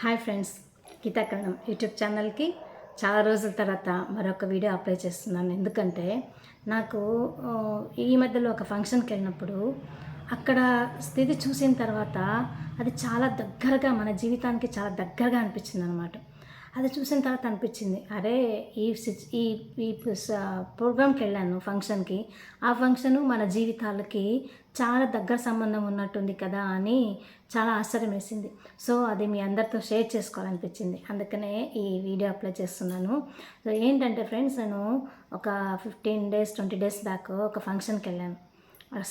Hi friends, Geethakaranam YouTube ఛానల్కి చాలా రోజుల తర్వాత మరొక వీడియో అప్లై చేస్తున్నాను. ఎందుకంటే నాకు ఈ మధ్యలో ఒక ఫంక్షన్కి వెళ్ళినప్పుడు అక్కడ స్థితి చూసిన తర్వాత అది చాలా దగ్గరగా మన జీవితానికి చాలా దగ్గరగా అనిపించింది అనమాట. అది చూసిన తర్వాత అనిపించింది, అరే ఈ ఈ ప్రోగ్రామ్కి వెళ్ళాను ఫంక్షన్కి, ఆ ఫంక్షను మన జీవితాలకి చాలా దగ్గర సంబంధం ఉన్నట్టుంది కదా అని చాలా ఆశ్చర్యం వేసింది. సో అది మీ అందరితో షేర్ చేసుకోవాలనిపించింది, అందుకనే ఈ వీడియో అప్లై చేస్తున్నాను. సో ఏంటంటే ఫ్రెండ్స్, నేను ఒక 15 డేస్ 20 డేస్ బ్యాక్ ఒక ఫంక్షన్కి వెళ్ళాను.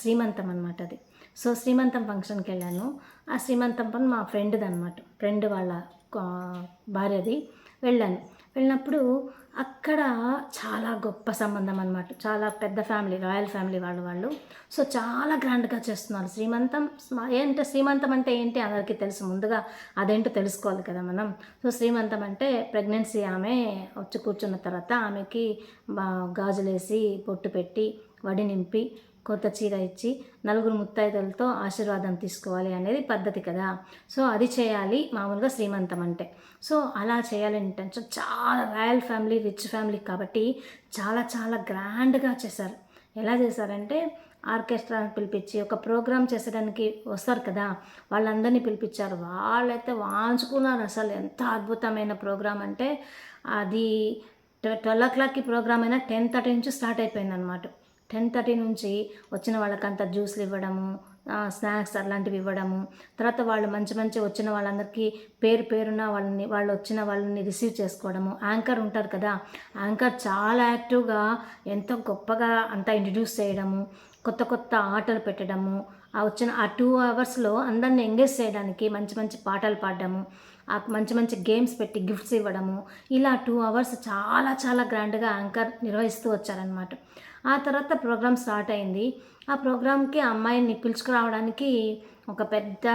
శ్రీమంతం అనమాట అది. సో శ్రీమంతం ఫంక్షన్కి వెళ్ళాను. ఆ శ్రీమంతం పని మా ఫ్రెండ్ది అనమాట, ఫ్రెండ్ వాళ్ళ భార్యది. వెళ్ళినప్పుడు అక్కడ చాలా గొప్ప సంబంధం అనమాట, చాలా పెద్ద ఫ్యామిలీ, రాయల్ ఫ్యామిలీ వాళ్ళు. సో చాలా గ్రాండ్గా చేస్తున్నారు శ్రీమంతం. ఏంటంటే శ్రీమంతం అంటే ఏంటి అందరికీ తెలుసు, ముందుగా అదేంటో తెలుసుకోవాలి కదా మనం. సో శ్రీమంతం అంటే ప్రెగ్నెన్సీ ఆమె వచ్చి కూర్చున్న తర్వాత ఆమెకి గాజులేసి పొట్టు పెట్టి వడి నింపి కొత్త చీర ఇచ్చి నలుగురు ముత్తైదులతో ఆశీర్వాదం తీసుకోవాలి అనేది పద్ధతి కదా. సో అది చేయాలి మామూలుగా శ్రీమంతం అంటే. సో అలా చేయాలి ఇంటెన్షన్, చాలా రాయల్ ఫ్యామిలీ, రిచ్ ఫ్యామిలీ కాబట్టి చాలా చాలా గ్రాండ్గా చేశారు. ఎలా చేశారంటే ఆర్కెస్ట్రాని పిలిపించి ఒక ప్రోగ్రామ్ చేసేదానికి వస్తారు కదా, వాళ్ళందరినీ పిలిపించారు. వాళ్ళైతే వాంచుకున్నారు. అసలు ఎంత అద్భుతమైన ప్రోగ్రామ్ అంటే అది 12 o'clockకి ప్రోగ్రామ్ అయినా 10:30 నుంచి స్టార్ట్ అయిపోయింది అనమాట. 10:30 నుంచి వచ్చిన వాళ్ళకంతా జ్యూస్లు ఇవ్వడము, స్నాక్స్ అలాంటివి ఇవ్వడము. తర్వాత వాళ్ళు మంచి వచ్చిన వాళ్ళందరికీ పేరున వాళ్ళు వచ్చిన వాళ్ళని రిసీవ్ చేసుకోవడము. యాంకర్ ఉంటారు కదా, యాంకర్ చాలా యాక్టివ్గా ఎంతో గొప్పగా అంతా ఇంట్రడ్యూస్ చేయడము, కొత్త ఆటలు పెట్టడము. వచ్చిన ఆ 2 hours అందరిని ఎంగేజ్ చేయడానికి మంచి పాటలు పాడడము, మంచి గేమ్స్ పెట్టి గిఫ్ట్స్ ఇవ్వడము. ఇలా 2 hours చాలా చాలా గ్రాండ్గా యాంకర్ నిర్వహిస్తూ వచ్చారనమాట. ఆ తర్వాత ప్రోగ్రామ్ స్టార్ట్ అయింది. ఆ ప్రోగ్రామ్కి అమ్మాయిని పిలుచుకురావడానికి ఒక పెద్ద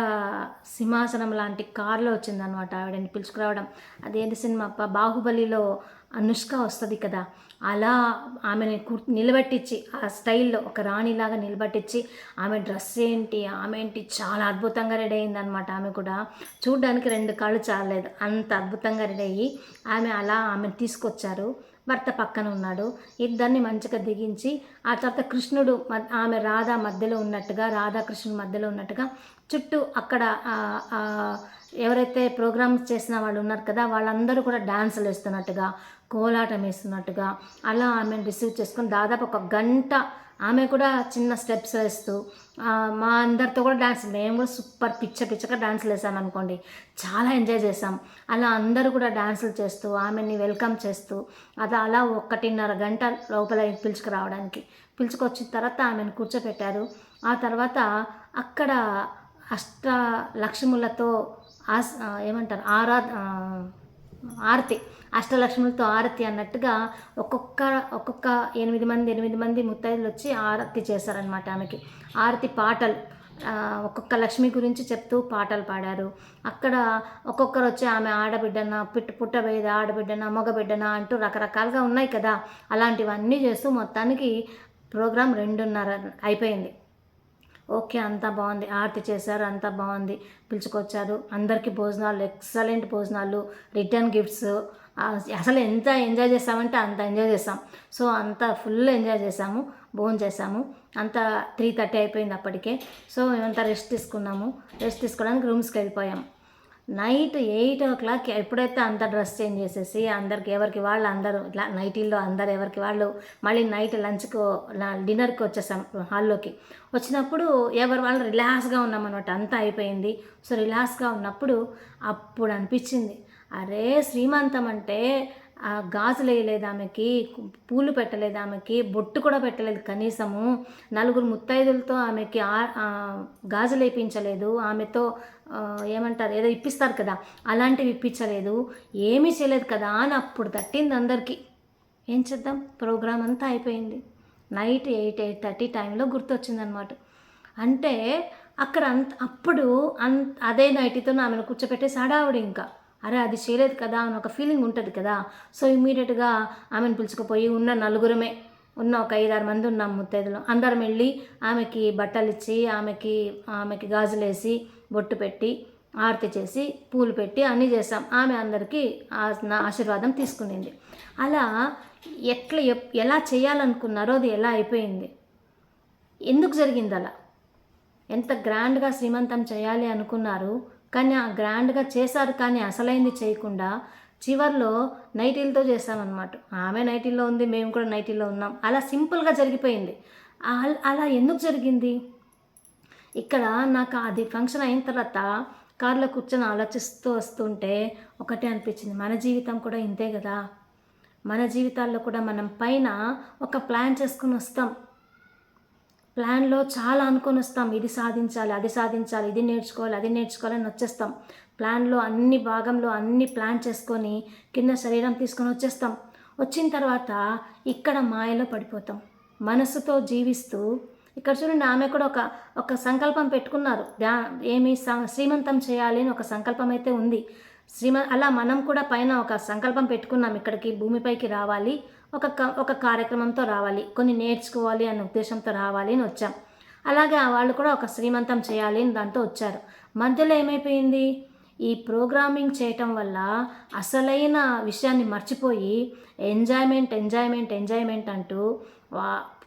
సింహాసనం లాంటి కారులో వచ్చిందనమాట ఆవిడని పిలుచుకురావడం. అదేంటి సినిమా బాహుబలిలో అనుష్క వస్తుంది కదా, అలా ఆమెని నిలబెట్టించి ఆ స్టైల్లో ఒక రాణిలాగా నిలబెట్టించి ఆమె డ్రెస్ ఏంటి చాలా అద్భుతంగా రెడీ అయిందనమాట. ఆమె కూడా చూడ్డానికి 2 కాళ్ళు చాలలేదు, అంత అద్భుతంగా రెడీ అయ్యి ఆమెను తీసుకొచ్చారు. భర్త పక్కన ఉన్నాడు. ఇద్దరిని మంచిగా దిగించి ఆ తర్వాత కృష్ణుడు ఆమె రాధాకృష్ణుడు మధ్యలో ఉన్నట్టుగా చుట్టూ అక్కడ ఎవరైతే ప్రోగ్రామ్స్ చేసిన వాళ్ళు ఉన్నారు కదా, వాళ్ళందరూ కూడా డాన్సులు వేస్తున్నట్టుగా, కోలాటం వేస్తున్నట్టుగా అలా ఆమెను రిసీవ్ చేసుకొని దాదాపు 1 గంట ఆమె కూడా చిన్న స్టెప్స్ వేస్తూ మా అందరితో కూడా డ్యాన్స్, మేము కూడా సూపర్ పిచ్చగా డాన్సులు వేసాను అనుకోండి. చాలా ఎంజాయ్ చేసాం. అలా అందరూ కూడా డాన్సులు చేస్తూ ఆమెని వెల్కమ్ చేస్తూ అలా 1.5 గంట లోపల పిలుచుకొచ్చిన తర్వాత ఆమెను కూర్చోపెట్టారు. ఆ తర్వాత అక్కడ అష్టలక్ష్ములతో ఏమంటారు ఆరతి, అష్టలక్ష్ములతో ఆరతి అన్నట్టుగా ఒక్కొక్క 8 మంది ముత్తైదులు వచ్చి ఆరతి చేశారనమాట. ఆమెకి ఆరతి పాటలు, ఒక్కొక్క లక్ష్మి గురించి చెప్తూ పాటలు పాడారు. అక్కడ ఒక్కొక్కరు వచ్చి ఆమె ఆడబిడ్డన, పుట్టబోయేది ఆడబిడ్డన, మగబిడ్డన అంటూ రకరకాలుగా ఉన్నాయి కదా, అలాంటివన్నీ చేస్తూ మొత్తానికి ప్రోగ్రాం 2:30 అయిపోయింది. ఓకే, అంతా బాగుంది, ఆరతి చేశారు, అంతా బాగుంది, పిలుచుకొచ్చారు. అందరికీ భోజనాలు, ఎక్సలెంట్ భోజనాలు, రిటర్న్ గిఫ్ట్స్. అసలు ఎంత ఎంజాయ్ చేసామంటే అంత ఎంజాయ్ చేసాం. సో అంతా ఫుల్ ఎంజాయ్ చేసాము, భోజనం చేసాము. అంతా 3:30 అయిపోయింది అప్పటికే. సో మేమంతా రెస్ట్ తీసుకోవడానికి రూమ్స్కి వెళ్ళిపోయాం. నైట్ 8 o'clock ఎప్పుడైతే అంత డ్రెస్ చేంజ్ చేసేసి అందరికి ఎవరికి వాళ్ళు అందరూ ఇట్లా నైటీల్లో అందరు ఎవరికి వాళ్ళు మళ్ళీ నైట్ డిన్నర్కి వచ్చేసాం హాల్లోకి. వచ్చినప్పుడు ఎవరు వాళ్ళు రిలాక్స్గా ఉన్నామన్నమాట, అంతా అయిపోయింది. సో రిలాక్స్గా ఉన్నప్పుడు అప్పుడు అనిపించింది, అరే శ్రీమంతం అంటే గాజులు వేయలేదు ఆమెకి, పూలు పెట్టలేదు ఆమెకి, బొట్టు కూడా పెట్టలేదు, కనీసము నలుగురు ముత్తైదులతో ఆమెకి గాజులు వేయించలేదు, ఆమెతో ఏమంటారు ఏదో ఇప్పిస్తారు కదా, అలాంటివి ఇప్పించలేదు, ఏమీ చేయలేదు కదా అని అప్పుడు తట్టింది అందరికీ. ఏం చేద్దాం, ప్రోగ్రాం అంతా అయిపోయింది. నైట్ 8:30 టైంలో గుర్తొచ్చిందనమాట. అంటే అక్కడ అప్పుడు అదే నైటీతో ఆమెను కూర్చోపెట్టేసి హడావుడి. ఇంకా అరే అది చేయలేదు కదా అని ఒక ఫీలింగ్ ఉంటుంది కదా. సో ఇమ్మీడియట్గా ఆమెను పిలుచుకుపోయి ఉన్న నలుగురమే ఉన్న ఒక 5-6 మంది ఉన్నాం ముత్తైదులు, అందరం వెళ్ళి ఆమెకి బట్టలు ఇచ్చి ఆమెకి గాజులేసి బొట్టు పెట్టి ఆరతి చేసి పూలు పెట్టి అన్నీ చేసాం. ఆమె అందరికీ నా ఆశీర్వాదం తీసుకునింది. అలా ఎలా చేయాలనుకున్నారో అది ఎలా అయిపోయింది. ఎందుకు జరిగింది అలా? ఎంత గ్రాండ్గా శ్రీమంతం చేయాలి అనుకున్నారు, కానీ ఆ గ్రాండ్గా చేశారు, కానీ అసలైంది చేయకుండా చివర్లో నైటీలతో చేసామన్నమాట. ఆమె నైటీల్లో ఉంది, మేము కూడా నైటీల్లో ఉన్నాం. అలా సింపుల్గా జరిగిపోయింది. అలా ఎందుకు జరిగింది? ఇక్కడ నాకు అది ఫంక్షన్ అయిన తర్వాత కారులో కూర్చొని ఆలోచిస్తూ వస్తుంటే ఒకటే అనిపించింది, మన జీవితం కూడా ఇంతే కదా. మన జీవితాల్లో కూడా మనం పైన ఒక ప్లాన్ చేసుకుని వస్తాం. ప్లాన్లో చాలా అనుకొని వస్తాం, ఇది సాధించాలి, అది సాధించాలి, ఇది నేర్చుకోవాలి, అది నేర్చుకోవాలని వచ్చేస్తాం. ప్లాన్లో అన్ని భాగంలో అన్ని ప్లాన్ చేసుకొని కింద శరీరం తీసుకొని వచ్చేస్తాం. వచ్చిన తర్వాత ఇక్కడ మాయలో పడిపోతాం. మనసుతో జీవిస్తూ ఇక్కడ చూడండి, ఆమె కూడా ఒక సంకల్పం పెట్టుకున్నారు. శ్రీమంతం చేయాలి అని ఒక సంకల్పం అయితే ఉంది. అలా మనం కూడా పైన ఒక సంకల్పం పెట్టుకున్నాం, ఇక్కడికి భూమిపైకి రావాలి, ఒక కార్యక్రమంతో రావాలి, కొన్ని నేర్చుకోవాలి అనే ఉద్దేశంతో రావాలి అని వచ్చాం. అలాగే వాళ్ళు కూడా ఒక శ్రీమంతం చేయాలి అని దాంతో వచ్చారు. మధ్యలో ఏమైపోయింది? ఈ ప్రోగ్రామింగ్ చేయటం వల్ల అసలైన విషయాన్ని మర్చిపోయి ఎంజాయ్మెంట్ అంటూ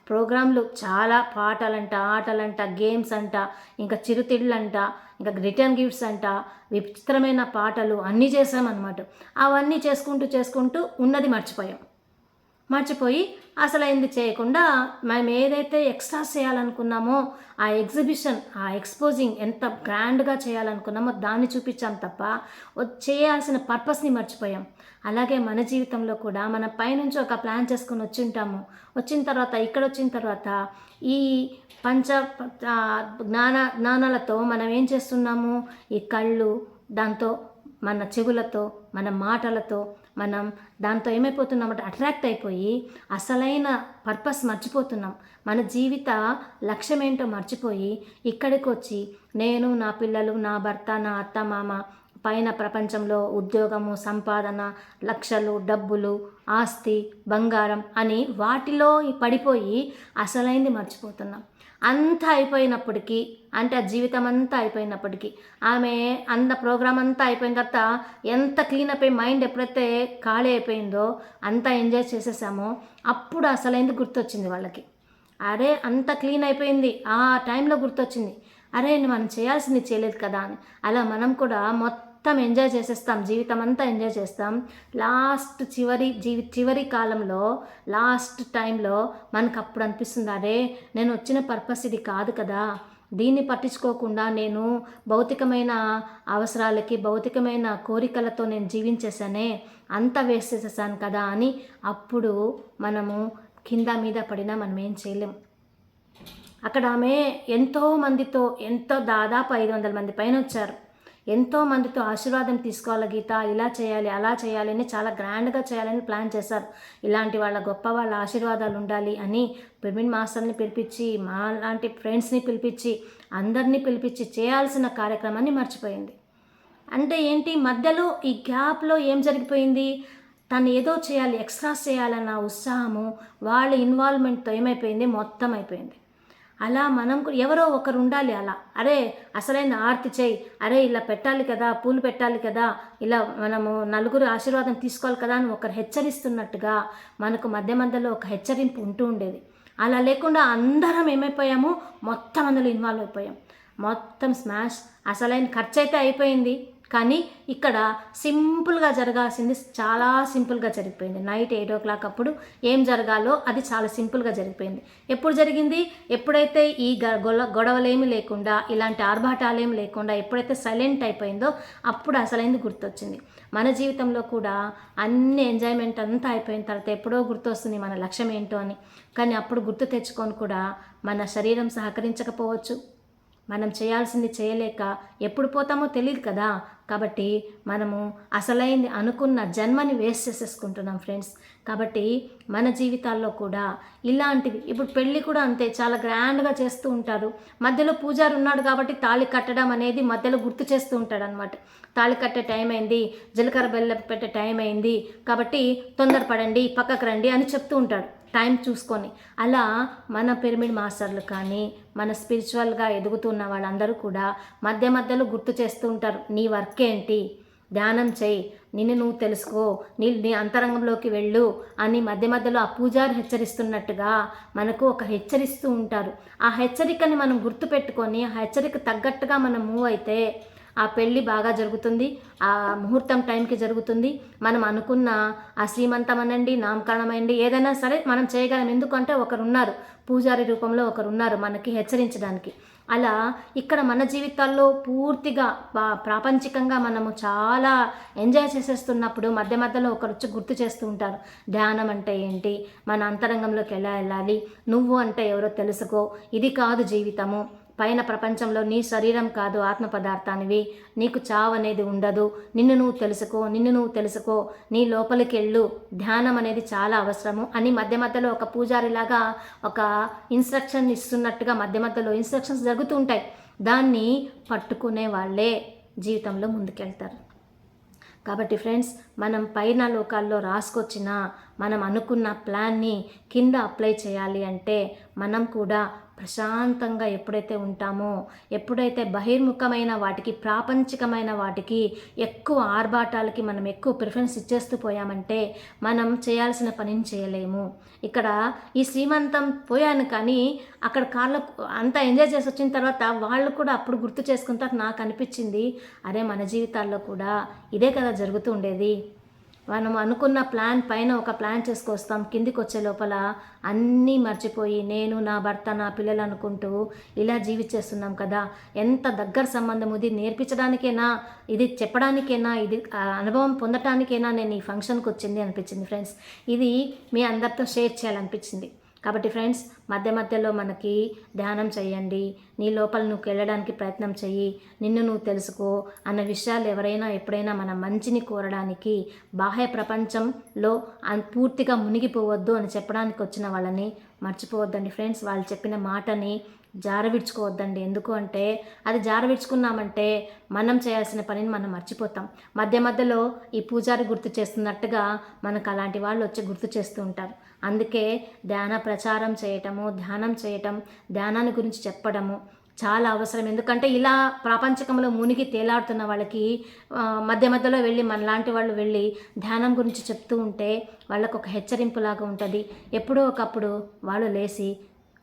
ప్రోగ్రాంలు చాలా పాటలంట, ఆటలంట, గేమ్స్ అంట, ఇంకా చిరుతిళ్ళంట, ఇంకా రిటర్న్ గిఫ్ట్స్ అంట, విచిత్రమైన పాటలు అన్నీ చేసామన్నమాట. అవన్నీ చేసుకుంటూ ఉన్నది మర్చిపోయి అసలైంది చేయకుండా మేము ఏదైతే ఎక్స్ట్రాస్ చేయాలనుకున్నామో ఆ ఎగ్జిబిషన్, ఆ ఎక్స్పోజింగ్ ఎంత గ్రాండ్గా చేయాలనుకున్నామో దాన్ని చూపించాం తప్ప చేయాల్సిన పర్పస్ని మర్చిపోయాం. అలాగే మన జీవితంలో కూడా మన పైనుంచి ఒక ప్లాన్ చేసుకొని వచ్చిన తర్వాత ఈ పంచ జ్ఞానాలతో మనం ఏం చేస్తున్నాము? ఈ కళ్ళు, దాంతో మన చెవులతో, మన మాటలతో మనం దాంతో ఏమైపోతున్నామంటే అట్రాక్ట్ అయిపోయి అసలైన పర్పస్ మర్చిపోతున్నాం. మన జీవిత లక్ష్యం ఏంటో మర్చిపోయి ఇక్కడికి వచ్చి నేను, నా పిల్లలు, నా భర్త, నా అత్త, మామ, పైన ప్రపంచంలో ఉద్యోగము, సంపాదన, లక్షలు, డబ్బులు, ఆస్తి, బంగారం అని వాటిలో పడిపోయి అసలైంది మర్చిపోతున్నాం. అంతా అయిపోయినప్పటికీ, అంటే ఆ జీవితం అంతా అయిపోయినప్పటికీ, ఆమె ప్రోగ్రామ్ అంతా అయిపోయిన తర్వాత ఎంత క్లీన్ అయిపోయి మైండ్ ఎప్పుడైతే ఖాళీ అయిపోయిందో, అంతా ఎంజాయ్ చేసేసామో అప్పుడు అసలైంది గుర్తొచ్చింది వాళ్ళకి. అరే అంత క్లీన్ అయిపోయింది, ఆ టైంలో గుర్తొచ్చింది, అరే మనం చేయాల్సింది చేయలేదు కదా అని. అలా మనం కూడా మొత్తం ఎంజాయ్ చేసేస్తాం, జీవితం అంతా ఎంజాయ్ చేస్తాం. లాస్ట్ చివరి కాలంలో, లాస్ట్ టైంలో మనకు అప్పుడు అనిపిస్తుంది, అరే నేను వచ్చిన పర్పస్ ఇది కాదు కదా, దీన్ని పట్టించుకోకుండా నేను భౌతికమైన అవసరాలకి, భౌతికమైన కోరికలతో నేను జీవించేసానే, అంతా వేస్ట్ చేసేసాను కదా అని అప్పుడు మనము కింద మీద పడినా మనం ఏం చేయలేం. అక్కడ ఆమె ఎంతో దాదాపు 500 మంది పైన వచ్చారు. ఎంతో మందితో ఆశీర్వాదం తీసుకోవాలి, గీత ఇలా చేయాలి, అలా చేయాలి అని చాలా గ్రాండ్గా చేయాలని ప్లాన్ చేశారు. ఇలాంటి గొప్ప వాళ్ళ ఆశీర్వాదాలు ఉండాలి అని పిరమిడ్ మాస్టర్ని పిలిపించి, మా లాంటి ఫ్రెండ్స్ని పిలిపించి, అందరినీ పిలిపించి చేయాల్సిన కార్యక్రమాన్ని మర్చిపోయింది. అంటే ఏంటి? మధ్యలో ఈ గ్యాప్లో ఏం జరిగిపోయింది? తను ఏదో చేయాలి, ఎక్స్ట్రాస్ చేయాలన్న ఉత్సాహము, వాళ్ళ ఇన్వాల్వ్మెంట్తో ఏమైపోయింది? మొత్తం అయిపోయింది. అలా మనం ఎవరో ఒకరు ఉండాలి. అలా అరే అసలైన ఆర్తి చేయి, అరే ఇలా పెట్టాలి కదా, పూలు పెట్టాలి కదా, ఇలా మనము నలుగురు ఆశీర్వాదం తీసుకోవాలి కదా అని ఒకరు హెచ్చరిస్తున్నట్టుగా మనకు మధ్యలో ఒక హెచ్చరింపు ఉంటూ ఉండేది. అలా లేకుండా అందరం ఏమైపోయాము? మొత్తం అందులో ఇన్వాల్వ్ అయిపోయాం. మొత్తం స్మాష్. అసలైన ఖర్చు అయితే అయిపోయింది, కానీ ఇక్కడ సింపుల్గా జరగాల్సింది చాలా సింపుల్గా జరిగిపోయింది. నైట్ 8 o'clock అప్పుడు ఏం జరగాలో అది చాలా సింపుల్గా జరిగిపోయింది. ఎప్పుడు జరిగింది? ఎప్పుడైతే ఈ గొడవలేమి లేకుండా, ఇలాంటి ఆర్భాటాలేమి లేకుండా ఎప్పుడైతే సైలెంట్ అయిపోయిందో అప్పుడు అసలైంది గుర్తొచ్చింది. మన జీవితంలో కూడా అన్ని ఎంజాయ్మెంట్ అంతా అయిపోయిన తర్వాత ఎప్పుడో గుర్తొస్తుంది మన లక్ష్యం ఏంటో అని. కానీ అప్పుడు గుర్తు తెచ్చుకొని కూడా మన శరీరం సహకరించకపోవచ్చు, మనం చేయాల్సింది చేయలేక ఎప్పుడు పోతామో తెలియదు కదా. కాబట్టి మనము అసలైంది అనుకున్న జన్మని వేస్ట్ చేసేసుకుంటున్నాం ఫ్రెండ్స్. కాబట్టి మన జీవితాల్లో కూడా ఇలాంటివి, ఇప్పుడు పెళ్ళి కూడా అంతే, చాలా గ్రాండ్గా చేస్తూ ఉంటారు. మధ్యలో పూజారి ఉన్నాడు కాబట్టి తాళి కట్టడం అనేది మధ్యలో గుర్తు చేస్తూ ఉంటాడు అనమాట. తాళి కట్టే టైం అయింది, జీలకర్ర బెల్లం పెట్టే టైం అయింది, కాబట్టి తొందరపడండి, పక్కకు రండి అని చెప్తూ ఉంటాడు. టైం చూసుకొని. అలా మన పిరమిడ్ మాస్టర్లు కానీ, మన స్పిరిచువల్గా ఎదుగుతున్న వాళ్ళందరూ కూడా మధ్య మధ్యలో గుర్తు చేస్తూ ఉంటారు, నీ వర్క్ ఏంటి, ధ్యానం చేయి, నిన్ను నువ్వు తెలుసుకో, నీ అంతరంగంలోకి వెళ్ళు అని మధ్య మధ్యలో ఆ పూజారి హెచ్చరిస్తున్నట్టుగా మనకు ఒక హెచ్చరిస్తూ ఉంటారు. ఆ హెచ్చరికని మనం గుర్తుపెట్టుకొని ఆ హెచ్చరిక తగ్గట్టుగా మనం మూవ్ అయితే ఆ పెళ్ళి బాగా జరుగుతుంది, ఆ ముహూర్తం టైంకి జరుగుతుంది. మనం అనుకున్న ఆ శ్రీమంతం అనండి, నామకరణం అనండి, ఏదైనా సరే మనం చేయగలం. ఎందుకంటే ఒకరున్నారు, పూజారి రూపంలో ఒకరున్నారు మనకి హెచ్చరించడానికి. అలా ఇక్కడ మన జీవితాల్లో పూర్తిగా ప్రాపంచికంగా మనము చాలా ఎంజాయ్ చేసేస్తున్నప్పుడు మధ్య మధ్యలో ఒకరు వచ్చి గుర్తు చేస్తూ ఉంటారు, ధ్యానం అంటే ఏంటి, మన అంతరంగంలోకి ఎలా వెళ్ళాలి, నువ్వు అంటే ఎవరో తెలుసుకో, ఇది కాదు జీవితము, పైన ప్రపంచంలో నీ శరీరం కాదు ఆత్మ పదార్థానివి, నీకు చావు అనేది ఉండదు, నిన్ను నువ్వు తెలుసుకో, నీ లోపలికి వెళ్ళు, ధ్యానం అనేది చాలా అవసరము అని మధ్య మధ్యలో ఒక పూజారిలాగా ఒక ఇన్స్ట్రక్షన్ ఇస్తున్నట్టుగా మధ్య మధ్యలో ఇన్స్ట్రక్షన్స్ జరుగుతూ ఉంటాయి. దాన్ని పట్టుకునే వాళ్ళే జీవితంలో ముందుకెళ్తారు. కాబట్టి ఫ్రెండ్స్, మనం పైన లోకాల్లో రాసుకొచ్చిన మనం అనుకున్న ప్లాన్ని కింద అప్లై చేయాలి అంటే మనం కూడా ప్రశాంతంగా ఎప్పుడైతే ఉంటామో, ఎప్పుడైతే బహిర్ముఖమైన వాటికి, ప్రాపంచికమైన వాటికి, ఎక్కువ ఆర్భాటాలకి మనం ఎక్కువ ప్రిఫరెన్స్ ఇచ్చేస్తూ పోయామంటే మనం చేయాల్సిన పనిని చేయలేము. ఇక్కడ ఈ శ్రీమంతం పోయాను కానీ అక్కడ కార్లో అంతా ఎంజాయ్ చేసి వచ్చిన తర్వాత వాళ్ళు కూడా అప్పుడు గుర్తు చేసుకుంటారు. నాకు అనిపించింది, అరే మన జీవితాల్లో కూడా ఇదే కదా జరుగుతూ ఉండేది. మనం అనుకున్న ప్లాన్ పైన ఒక ప్లాన్ చేసుకొస్తాం, కిందికి వచ్చే లోపల అన్నీ మర్చిపోయి నేను, నా భర్త, నా పిల్లలు అనుకుంటూ ఇలా జీవించేస్తున్నాం కదా. ఎంత దగ్గర సంబంధం, ఇది నేర్పించడానికేనా, ఇది చెప్పడానికేనా, ఇది అనుభవం పొందటానికేనా నేను ఈ ఫంక్షన్కి వచ్చింది అనిపించింది ఫ్రెండ్స్. ఇది మీ అందరితో షేర్ చేయాలనిపించింది. కాబట్టి ఫ్రెండ్స్, మధ్య మధ్యలో మనకి ధ్యానం చేయండి, నీ లోపల నువ్వు వెళ్ళడానికి ప్రయత్నం చెయ్యి, నిన్ను నువ్వు తెలుసుకో అన్న విషయాలు ఎవరైనా ఎప్పుడైనా మన మంచిని కోరడానికి, బాహ్య ప్రపంచంలో పూర్తిగా మునిగిపోవద్దు అని చెప్పడానికి వచ్చిన వాళ్ళని మర్చిపోవద్దండి ఫ్రెండ్స్. వాళ్ళు చెప్పిన మాటని జారవిడ్చుకోవద్దండి. ఎందుకు అంటే అది జారవిడ్చుకున్నామంటే మనం చేయాల్సిన పనిని మనం మర్చిపోతాం. మధ్య మధ్యలో ఈ పూజారి గుర్తు చేస్తున్నట్టుగా మనకు అలాంటి వాళ్ళు వచ్చి గుర్తు చేస్తూ ఉంటారు. అందుకే ధ్యాన ప్రచారం చేయటము, ధ్యానం చేయటం, ధ్యానాన్ని గురించి చెప్పడము చాలా అవసరం. ఎందుకంటే ఇలా ప్రాపంచికంలో మునిగి తేలాడుతున్న వాళ్ళకి మధ్య మధ్యలో వెళ్ళి మనలాంటి వాళ్ళు వెళ్ళి ధ్యానం గురించి చెప్తూ ఉంటే వాళ్ళకు ఒక హెచ్చరింపులాగా ఉంటుంది. ఎప్పుడో ఒకప్పుడు వాళ్ళు లేచి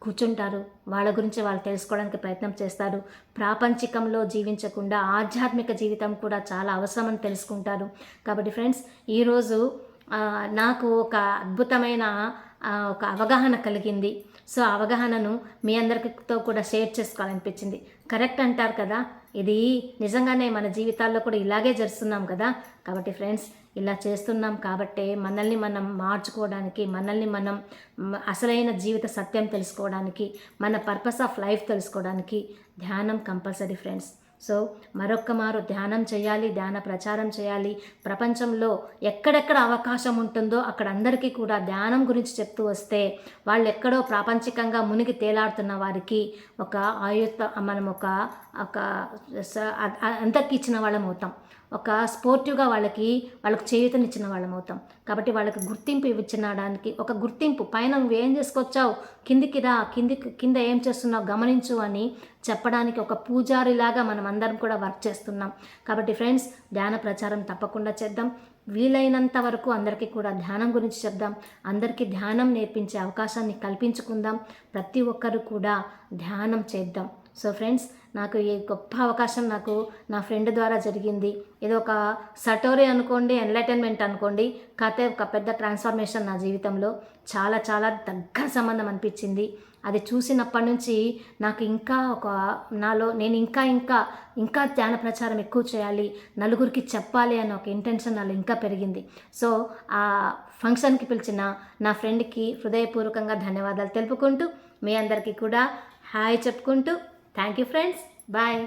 కూర్చుంటారు, వాళ్ళ గురించి వాళ్ళు తెలుసుకోవడానికి ప్రయత్నం చేస్తారు. ప్రాపంచికంలో జీవించకుండా ఆధ్యాత్మిక జీవితం కూడా చాలా అవసరమని తెలుసుకుంటారు. కాబట్టి ఫ్రెండ్స్, ఈరోజు నాకు ఒక అద్భుతమైన ఒక అవగాహన కలిగింది. సో అవగాహనను మీ అందరితో కూడా షేర్ చేసుకోవాలనిపించింది. కరెక్ట్ అంటారు కదా, ఇది నిజంగానే మన జీవితాల్లో కూడా ఇలాగే జరుస్తున్నాం కదా. కాబట్టి ఫ్రెండ్స్, ఇలా చేస్తున్నాం కాబట్టే మనల్ని మనం మార్చుకోవడానికి, మనల్ని మనం అసలైన జీవిత సత్యం తెలుసుకోవడానికి, మన పర్పస్ ఆఫ్ లైఫ్ తెలుసుకోవడానికి ధ్యానం కంపల్సరీ ఫ్రెండ్స్. సో మరొక్క మారు ధ్యానం చేయాలి, ధ్యాన ప్రచారం చేయాలి. ప్రపంచంలో ఎక్కడెక్కడ అవకాశం ఉంటుందో అక్కడ అందరికీ కూడా ధ్యానం గురించి చెప్తూ వస్తే వాళ్ళు ఎక్కడో ప్రాపంచికంగా మునిగి తేలాడుతున్న వారికి ఒక మనం ఒక అందరికి ఇచ్చిన వాళ్ళం అవుతాం. ఒక స్పోర్టివ్గా వాళ్ళకు చేయూతనిచ్చిన వాళ్ళం అవుతాం. కాబట్టి వాళ్ళకి గుర్తింపు ఇవ్వడానికి ఒక గుర్తింపు, పైన నువ్వేం చేసుకొచ్చావు, కిందికి రా, కింద ఏం చేస్తున్నావు గమనించు అని చెప్పడానికి ఒక పూజారిలాగా మనం అందరం కూడా వర్క్ చేస్తున్నాం. కాబట్టి ఫ్రెండ్స్, ధ్యాన ప్రచారం తప్పకుండా చేద్దాం. వీలైనంత వరకు అందరికీ కూడా ధ్యానం గురించి చెప్దాం. అందరికీ ధ్యానం నేర్పించే అవకాశాన్ని కల్పించుకుందాం. ప్రతి ఒక్కరు కూడా ధ్యానం చేద్దాం. సో ఫ్రెండ్స్, నాకు ఈ గొప్ప అవకాశం నాకు నా ఫ్రెండ్ ద్వారా జరిగింది. ఏదో ఒక సటోరీ అనుకోండి, ఎన్లైటన్మెంట్ అనుకోండి, కాకపోతే ఒక పెద్ద ట్రాన్స్ఫర్మేషన్ నా జీవితంలో. చాలా చాలా దగ్గర సంబంధం అనిపించింది. అది చూసినప్పటి నుంచి నాకు ఇంకా నేను ఇంకా ధ్యాన ప్రచారం ఎక్కువ చేయాలి, నలుగురికి చెప్పాలి అన్న ఒక ఇంటెన్షన్ నాలో ఇంకా పెరిగింది. సో ఆ ఫంక్షన్కి పిలిచిన నా ఫ్రెండ్కి హృదయపూర్వకంగా ధన్యవాదాలు తెలుపుకుంటూ, మీ అందరికీ కూడా హాయ్ చెప్పుకుంటూ, థ్యాంక్ యూ ఫ్రెండ్స్, బాయ్.